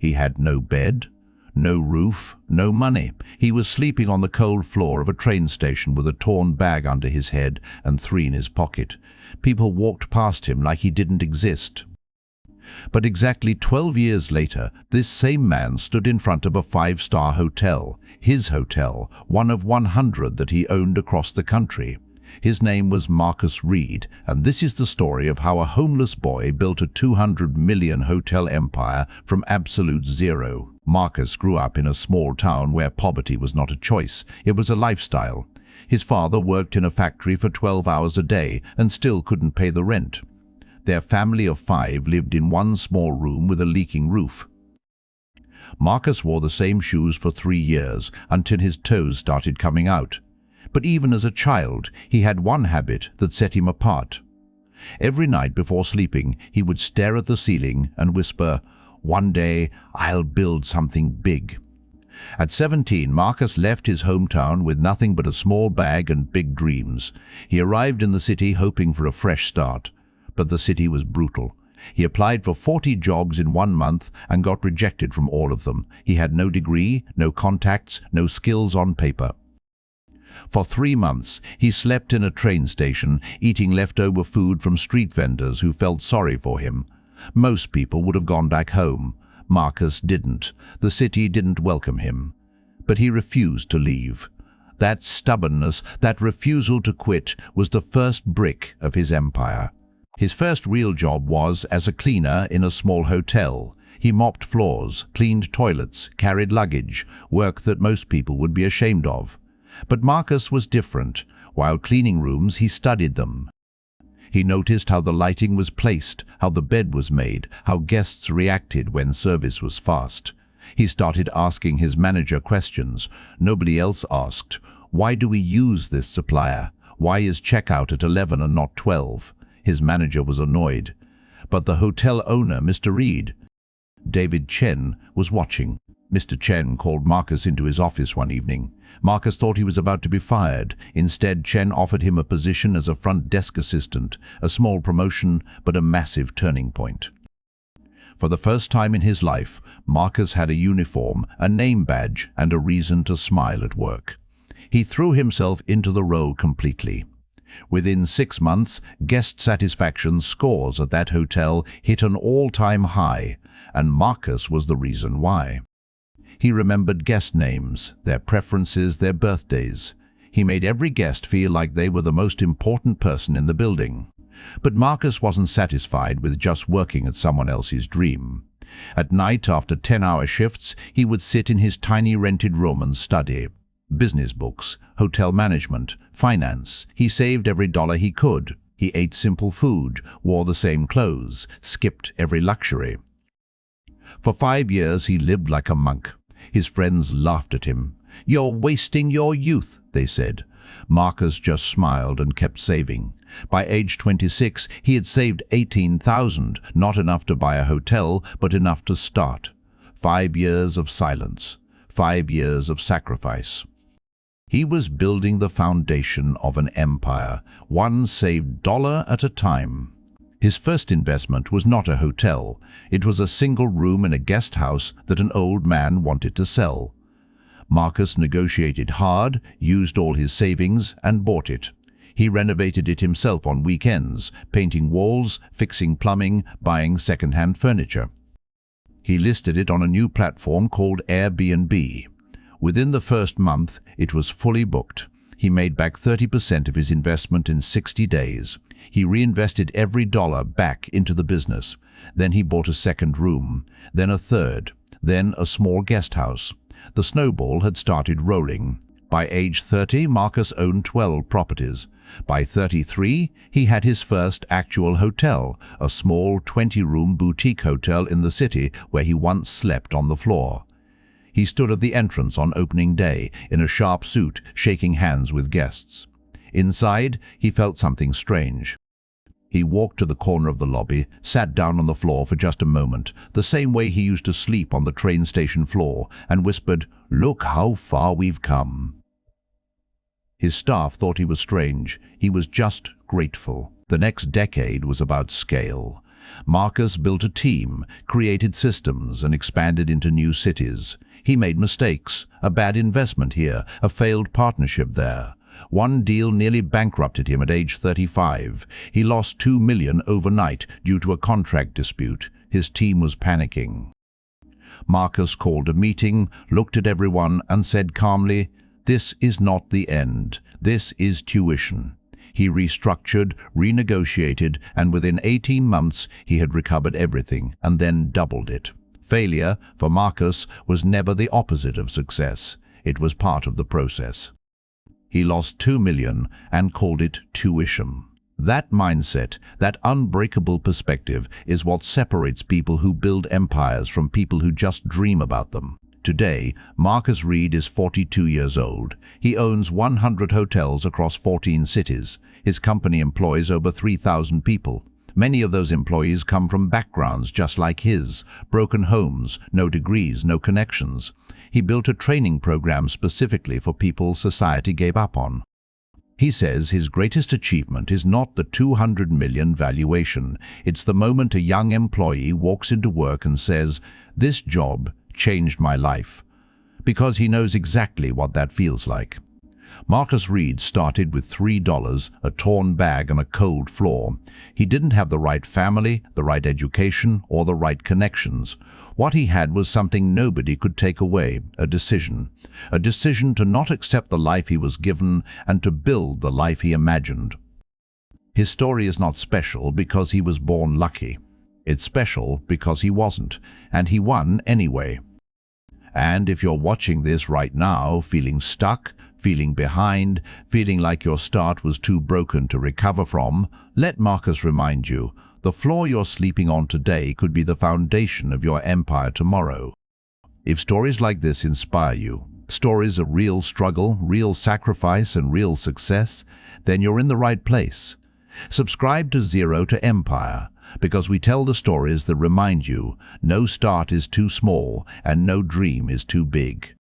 He had no bed, no roof, no money. He was sleeping on the cold floor of a train station with a torn bag under his head and 3 in his pocket. People walked past him like he didn't exist. But exactly 12 years later, this same man stood in front of a 5-star hotel, his hotel, one of 100 that he owned across the country. His name was Marcus Reed, and this is the story of how a homeless boy built a 200 million hotel empire from absolute zero. Marcus grew up in a small town where poverty was not a choice, it was a lifestyle. His father worked in a factory for 12 hours a day and still couldn't pay the rent. Their family of 5 lived in one small room with a leaking roof. Marcus wore the same shoes for 3 years until his toes started coming out. But even as a child, he had one habit that set him apart. Every night before sleeping, he would stare at the ceiling and whisper, "One day I'll build something big." At 17, Marcus left his hometown with nothing but a small bag and big dreams. He arrived in the city hoping for a fresh start. But the city was brutal. He applied for 40 jobs in 1 month and got rejected from all of them. He had no degree, no contacts, no skills on paper. For 3 months, he slept in a train station, eating leftover food from street vendors who felt sorry for him. Most people would have gone back home. Marcus didn't. The city didn't welcome him. But he refused to leave. That stubbornness, that refusal to quit, was the first brick of his empire. His first real job was as a cleaner in a small hotel. He mopped floors, cleaned toilets, carried luggage, work that most people would be ashamed of. But Marcus was different. While cleaning rooms, he studied them. He noticed how the lighting was placed, how the bed was made, how guests reacted when service was fast. He started asking his manager questions nobody else asked. Why do we use this supplier? Why is checkout at 11 and not 12? His manager was annoyed. But the hotel owner, Mr. Reed, David Chen, was watching. Mr. Chen called Marcus into his office one evening. Marcus thought he was about to be fired. Instead, Chen offered him a position as a front desk assistant, a small promotion, but a massive turning point. For the first time in his life, Marcus had a uniform, a name badge, and a reason to smile at work. He threw himself into the role completely. Within 6 months, guest satisfaction scores at that hotel hit an all-time high, and Marcus was the reason why. He remembered guest names, their preferences, their birthdays. He made every guest feel like they were the most important person in the building. But Marcus wasn't satisfied with just working at someone else's dream. At night, after 10-hour shifts, he would sit in his tiny rented room and study. Business books, hotel management, finance. He saved every dollar he could. He ate simple food, wore the same clothes, skipped every luxury. For 5 years he lived like a monk. His friends laughed at him. "You're wasting your youth," they said. Marcus just smiled and kept saving. By age 26, he had saved $18,000, not enough to buy a hotel, but enough to start. 5 years of silence, 5 years of sacrifice. He was building the foundation of an empire, one saved dollar at a time. His first investment was not a hotel. It was a single room in a guest house that an old man wanted to sell. Marcus negotiated hard, used all his savings, and bought it. He renovated it himself on weekends, painting walls, fixing plumbing, buying second-hand furniture. He listed it on a new platform called Airbnb. Within the first month, it was fully booked. He made back 30% of his investment in 60 days. He reinvested every dollar back into the business. Then he bought a second room, then a third, then a small guest house. The snowball had started rolling. By age 30, Marcus owned 12 properties. By 33, he had his first actual hotel, a small 20-room boutique hotel in the city where he once slept on the floor. He stood at the entrance on opening day, in a sharp suit, shaking hands with guests. Inside, he felt something strange. He walked to the corner of the lobby, sat down on the floor for just a moment, the same way he used to sleep on the train station floor, and whispered, "Look how far we've come." His staff thought he was strange. He was just grateful. The next decade was about scale. Marcus built a team, created systems, and expanded into new cities. He made mistakes, a bad investment here, a failed partnership there. One deal nearly bankrupted him at age 35. He lost $2 million overnight due to a contract dispute. His team was panicking. Marcus called a meeting, looked at everyone, and said calmly, "This is not the end. This is tuition." He restructured, renegotiated, and within 18 months he had recovered everything and then doubled it. Failure, for Marcus, was never the opposite of success. It was part of the process. He lost $2 million and called it tuition. That mindset, that unbreakable perspective, is what separates people who build empires from people who just dream about them. Today, Marcus Reed is 42 years old. He owns 100 hotels across 14 cities. His company employs over 3,000 people. Many of those employees come from backgrounds just like his: broken homes, no degrees, no connections. He built a training program specifically for people society gave up on. He says his greatest achievement is not the $200 million valuation. It's the moment a young employee walks into work and says, "This job changed my life," because he knows exactly what that feels like. Marcus Reed started with $3, a torn bag, and a cold floor. He didn't have the right family, the right education, or the right connections. What he had was something nobody could take away: a decision. A decision to not accept the life he was given and to build the life he imagined. His story is not special because he was born lucky. It's special because he wasn't, and he won anyway. And if you're watching this right now, feeling stuck, feeling behind, feeling like your start was too broken to recover from, let Marcus remind you, the floor you're sleeping on today could be the foundation of your empire tomorrow. If stories like this inspire you, stories of real struggle, real sacrifice, and real success, then you're in the right place. Subscribe to Zero to Empire, because we tell the stories that remind you no start is too small and no dream is too big.